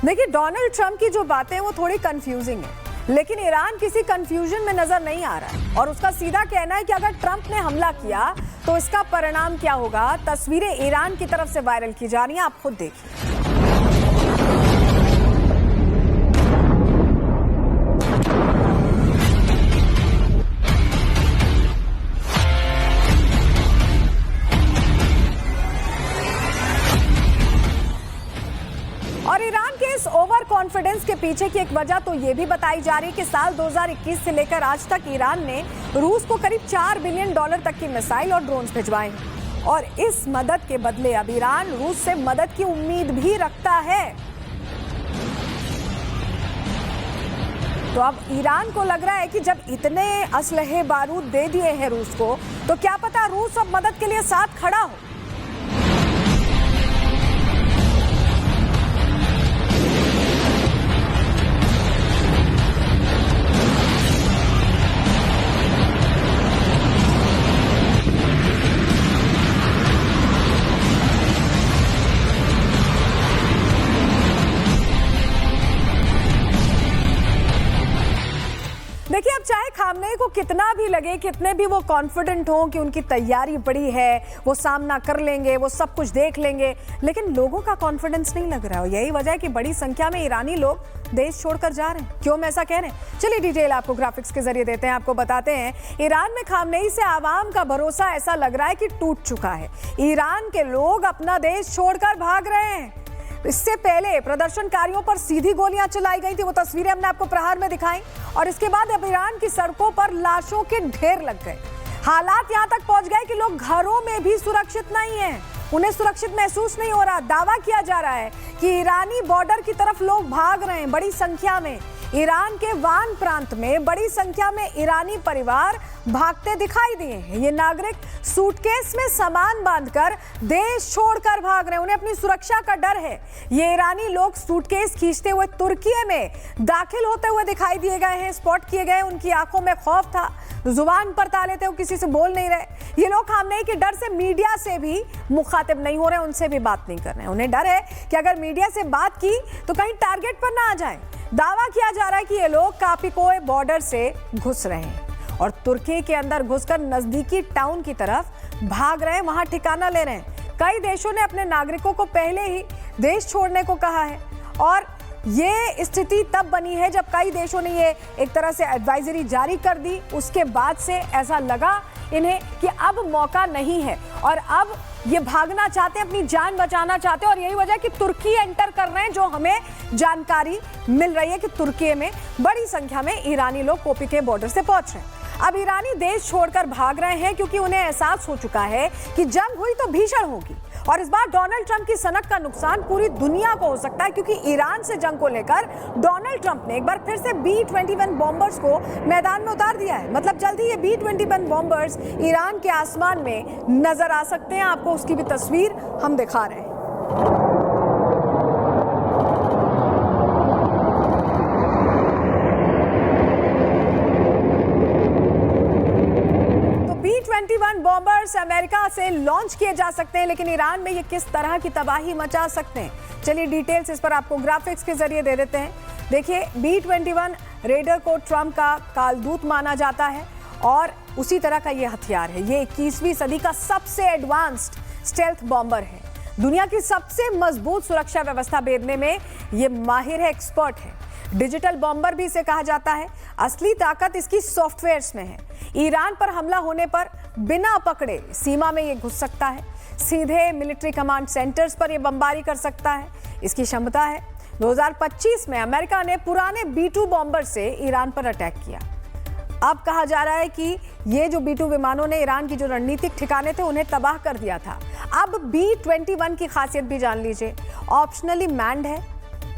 देखिए, Donald Trump की जो बातें वो थोड़ी कंफ्यूजिंग है, लेकिन ईरान किसी कंफ्यूजन में नजर नहीं आ रहा है और उसका सीधा कहना है कि अगर ट्रंप ने हमला किया तो इसका परिणाम क्या होगा। तस्वीरें ईरान की तरफ से वायरल की जा रही हैं, आप खुद देखिए। और ईरान के इस ओवर कॉन्फिडेंस के पीछे की एक वजह तो ये भी बताई जा रही है कि साल 2021 से लेकर आज तक ईरान ने रूस को करीब $4 बिलियन तक की मिसाइल और ड्रोन्स भिजवाए हैं और इस मदद के बदले अब ईरान रूस से मदद की उम्मीद भी रखता है। तो अब ईरान को लग रहा है कि जब इतने असलहे बारूद दे दिए हैं रूस को, तो क्या पता रूस अब मदद के लिए साथ खड़ा हो। देखिए, अब चाहे खामनेई को कितना भी लगे, कितने भी वो कॉन्फिडेंट हो कि उनकी तैयारी बड़ी है, वो सामना कर लेंगे, वो सब कुछ देख लेंगे, लेकिन लोगों का कॉन्फिडेंस नहीं लग रहा है। यही वजह है कि बड़ी संख्या में ईरानी लोग देश छोड़कर जा रहे हैं। क्यों हम ऐसा कह रहे हैं, चलिए डिटेल आपको ग्राफिक्स के जरिए देते हैं। आपको बताते हैं, ईरान में खामनेई से आवाम का भरोसा ऐसा लग रहा है कि टूट चुका है। ईरान के लोग अपना देश छोड़कर भाग रहे हैं। इससे पहले प्रदर्शनकारियों पर सीधी गोलियां चलाई गई थी, वो तस्वीरें हमने आपको प्रहार में दिखाई, और इसके बाद अब ईरान की सड़कों पर लाशों के ढेर लग गए। हालात यहां तक पहुंच गए कि लोग घरों में भी सुरक्षित नहीं हैं, उन्हें सुरक्षित महसूस नहीं हो रहा। दावा किया जा रहा है कि ईरानी बॉर्डर की तरफ लोग भाग रहे हैं बड़ी संख्या में। ईरान के वान प्रांत में बड़ी संख्या में ईरानी परिवार भागते दिखाई दिए हैं। ये नागरिक सूटकेस में सामान बांधकर देश छोड़कर भाग रहे हैं, उन्हें अपनी सुरक्षा का डर है। ये ईरानी लोग सूटकेस खींचते हुए तुर्की में दाखिल होते हुए दिखाई दिए गए हैं, स्पॉट किए गए। उनकी आंखों में खौफ था, जुबान पर ताले थे, वो किसी से बोल नहीं रहे। ये लोग खामनेई के डर से मीडिया से भी मुखातिब नहीं हो रहे, उनसे भी बात नहीं कर रहे हैं। उन्हें डर है कि अगर मीडिया से बात की तो कहीं टारगेट पर ना आ जाए। दावा किया जा रहा है कि ये लोग कापिकोय बॉर्डर से घुस रहे हैं और तुर्की के अंदर घुसकर नजदीकी टाउन की तरफ भाग रहे हैं, वहां ठिकाना ले रहे हैं। कई देशों ने अपने नागरिकों को पहले ही देश छोड़ने को कहा है और ये स्थिति तब बनी है जब कई देशों ने ये एक तरह से एडवाइजरी जारी कर दी। उसके बाद से ऐसा लगा इन्हें कि अब मौका नहीं है और अब ये भागना चाहते हैं, अपनी जान बचाना चाहते हैं। और यही वजह कि तुर्की एंटर कर रहे हैं, जो हमें जानकारी मिल रही है कि तुर्की में बड़ी संख्या में ईरानी लोग कोपी के बॉर्डर से पहुंच रहे हैं। अब ईरानी देश छोड़कर भाग रहे हैं क्योंकि उन्हें एहसास हो चुका है कि जंग हुई तो भीषण होगी और इस बार डोनाल्ड ट्रंप की सनक का नुकसान पूरी दुनिया को हो सकता है, क्योंकि ईरान से जंग को लेकर डोनाल्ड ट्रंप ने एक बार फिर से B-21 बॉम्बर्स को मैदान में उतार दिया है। मतलब जल्दी ये B-21 बॉम्बर्स ईरान के आसमान में नजर आ सकते हैं। आपको उसकी भी तस्वीर हम दिखा रहे हैं। B-21 बॉम्बर्स अमेरिका से लॉन्च किए जा सकते हैं, लेकिन ईरान में ये किस तरह की तबाही मचा सकते हैं, चलिए डिटेल्स इस पर आपको ग्राफिक्स के जरिए दे देते हैं। देखिए, B-21 रेडर को ट्रंप का कालदूत माना जाता है और उसी तरह का ये हथियार है। ये 21वीं सदी का सबसे एडवांस्ड स्टेल्थ बॉम्बर है। दुनिया की सबसे मजबूत सुरक्षा व्यवस्था भेदने में ये माहिर है, एक्सपर्ट है। डिजिटल बॉम्बर भी इसे कहा जाता है। असली ताकत इसकी सॉफ्टवेयर्स में है। ईरान पर हमला होने पर बिना पकड़े सीमा में ये घुस सकता है, सीधे मिलिट्री कमांड सेंटर्स पर ये बमबारी कर सकता है, इसकी क्षमता है। 2025 में अमेरिका ने पुराने B-2 बॉम्बर से ईरान पर अटैक किया। अब कहा जा रहा है कि ये जो B-2 विमानों ने ईरान की जो रणनीतिक ठिकाने थे उन्हें तबाह कर दिया था। अब B-21 की खासियत भी जान लीजिए। ऑप्शनली मैन्ड है,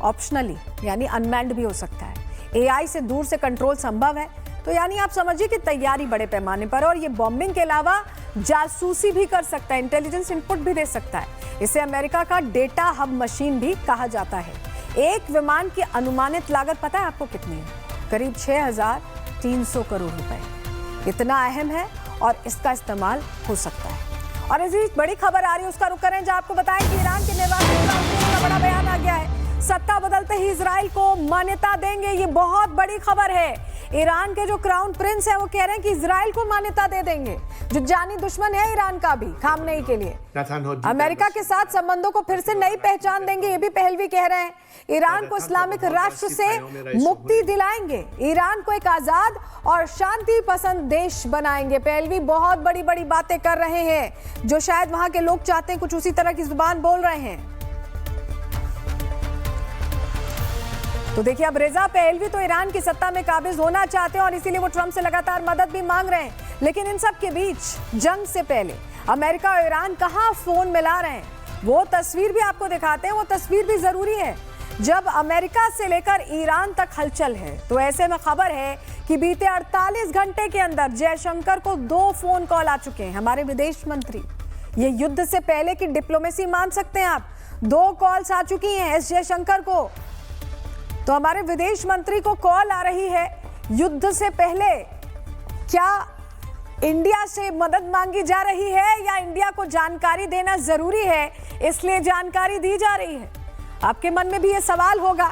ऑप्शनली यानी अनमैन्ड भी हो सकता है। AI से दूर से कंट्रोल संभव है, तो यानी आप समझिए कि तैयारी बड़े पैमाने पर। और ये बॉम्बिंग के अलावा जासूसी भी कर सकता है, इंटेलिजेंस इनपुट भी दे सकता है। इसे अमेरिका का डेटा हब मशीन भी कहा जाता है। एक विमान की अनुमानित लागत पता है आपको कितनी है? करीब 6,300 करोड़ रुपए। इतना अहम है और इसका इस्तेमाल हो सकता है। और ऐसी बड़ी खबर आ रही है, उसका रुख करें, जहां आपको बताएं कि ईरान के निर्वाचन का बड़ा बयान आ गया है। सत्ता बदलते ही इजराइल को मान्यता देंगे, ये बहुत बड़ी खबर है। ईरान के जो क्राउन प्रिंस है वो कह रहे हैं कि इजराइल को मान्यता दे देंगे, जो जानी दुश्मन है ईरान का भी, खामनेई के लिए। अमेरिका के साथ संबंधों को फिर से नई पहचान देंगे, ये भी पहलवी कह रहे हैं। ईरान को इस्लामिक राष्ट्र से मुक्ति दिलाएंगे, ईरान को एक आजाद और शांति पसंद देश बनाएंगे। पहलवी बहुत बड़ी बड़ी बातें कर रहे हैं, जो शायद वहां के लोग चाहते हैं, कुछ उसी तरह की जुबान बोल रहे हैं। तो देखिए, अब रेजा पहलवी तो ईरान की सत्ता में काबिज होना चाहते हैं और इसीलिए वो ट्रंप से लगातार मदद भी मांग रहे हैं। लेकिन इन सब के बीच जंग से पहले अमेरिका और ईरान कहां फोन मिला रहे हैं, वो तस्वीर भी आपको दिखाते हैं। वो तस्वीर भी जरूरी है। जब अमेरिका से लेकर ईरान तक हलचल है, तो ऐसे में खबर है कि बीते 48 घंटे के अंदर जयशंकर को 2 फोन कॉल आ चुके हैं। हमारे विदेश मंत्री, ये युद्ध से पहले की डिप्लोमेसी मान सकते हैं आप। 2 कॉल्स आ चुकी हैं एस जयशंकर को। तो हमारे विदेश मंत्री को कॉल आ रही है युद्ध से पहले। क्या इंडिया से मदद मांगी जा रही है या इंडिया को जानकारी देना जरूरी है, इसलिए जानकारी दी जा रही है? आपके मन में भी ये सवाल होगा,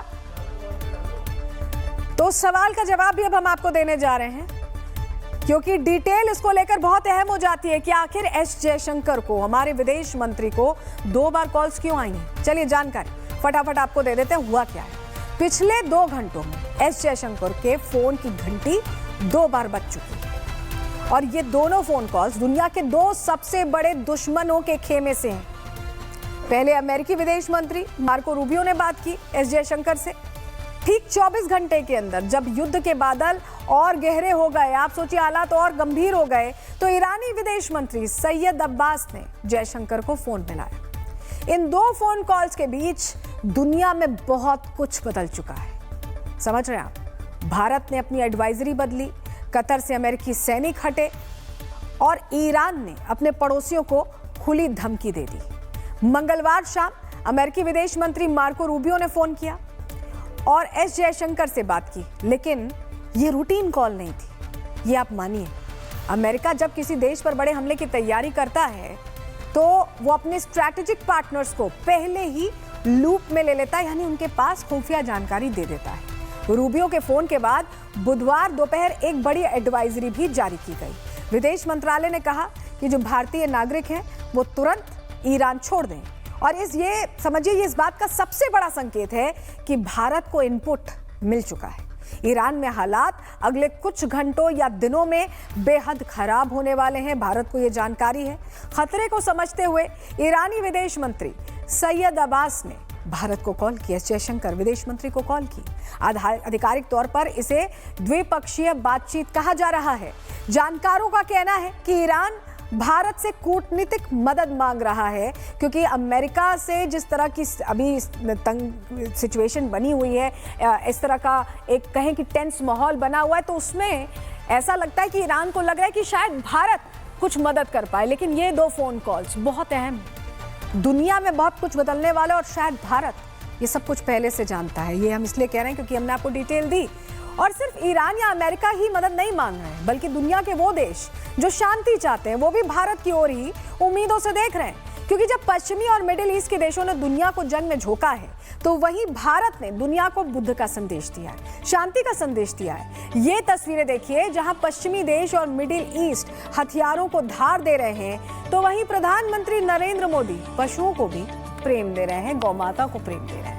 तो उस सवाल का जवाब भी अब हम आपको देने जा रहे हैं, क्योंकि डिटेल इसको लेकर बहुत अहम हो जाती है कि आखिर एस जयशंकर को, हमारे विदेश मंत्री को 2 बार कॉल्स क्यों आई हैं। चलिए जानकारी फटाफट आपको दे देते हैं, हुआ क्या है। पिछले 2 घंटों में एस जयशंकर के फोन की घंटी 2 बार बज चुकी है और ये दोनों फोन कॉल्स दुनिया के 2 सबसे बड़े दुश्मनों के खेमे से हैं। पहले अमेरिकी विदेश मंत्री मार्को रूबियो ने बात की एस जयशंकर से। ठीक 24 घंटे के अंदर जब युद्ध के बादल और गहरे हो गए, आप सोचिए हालात और गंभीर हो गए, तो ईरानी विदेश मंत्री सैयद अब्बास ने जयशंकर को फोन मिलाया। इन 2 फोन कॉल्स के बीच दुनिया में बहुत कुछ बदल चुका है। समझ रहे हैं आप? भारत ने अपनी एडवाइजरी बदली, कतर से अमेरिकी सैनिक हटे और ईरान ने अपने पड़ोसियों को खुली धमकी दे दी। मंगलवार शाम अमेरिकी विदेश मंत्री मार्को रूबियो ने फोन किया और एस जयशंकर से बात की, लेकिन ये रूटीन कॉल नहीं थी। ये आप मानिए, अमेरिका जब किसी देश पर बड़े हमले की तैयारी करता है तो वो अपने स्ट्रैटेजिक पार्टनर्स को पहले ही लूप में ले लेता है, यानी उनके पास खुफिया जानकारी दे देता है। रूबियो के फोन के बाद बुधवार दोपहर एक बड़ी एडवाइजरी भी जारी की गई। विदेश मंत्रालय ने कहा कि जो भारतीय नागरिक हैं वो तुरंत ईरान छोड़ दें और ये समझिए, ये इस बात का सबसे बड़ा संकेत है कि भारत को इनपुट मिल चुका है। ईरान में हालात अगले कुछ घंटों या दिनों में बेहद खराब होने वाले हैं, भारत को यह जानकारी है। खतरे को समझते हुए ईरानी विदेश मंत्री सैयद अब्बास ने भारत को कॉल किया, जयशंकर विदेश मंत्री को कॉल की। आधिकारिक तौर पर इसे द्विपक्षीय बातचीत कहा जा रहा है। जानकारों का कहना है कि ईरान भारत से कूटनीतिक मदद मांग रहा है, क्योंकि अमेरिका से जिस तरह की अभी तंग सिचुएशन बनी हुई है, इस तरह का एक कहें कि टेंस माहौल बना हुआ है, तो उसमें ऐसा लगता है कि ईरान को लग रहा है कि शायद भारत कुछ मदद कर पाए। लेकिन ये 2 फोन कॉल्स बहुत अहम है, दुनिया में बहुत कुछ बदलने वाला, और शायद भारत ये सब कुछ पहले से जानता है। ये हम इसलिए कह रहे हैं क्योंकि हमने आपको डिटेल दी। और सिर्फ ईरान या अमेरिका ही मदद नहीं मांग रहे हैं, बल्कि दुनिया के वो देश जो शांति चाहते हैं वो भी भारत की ओर ही उम्मीदों से देख रहे हैं। क्योंकि जब पश्चिमी और मिडिल ईस्ट के देशों ने दुनिया को जंग में झोंका है, तो वहीं भारत ने दुनिया को बुद्ध का संदेश दिया है, शांति का संदेश दिया है। ये तस्वीरें देखिए, जहां पश्चिमी देश और मिडिल ईस्ट हथियारों को धार दे रहे हैं, तो वहीं प्रधानमंत्री नरेंद्र मोदी पशुओं को भी प्रेम दे रहे हैं, गौ माता को प्रेम दे रहे हैं।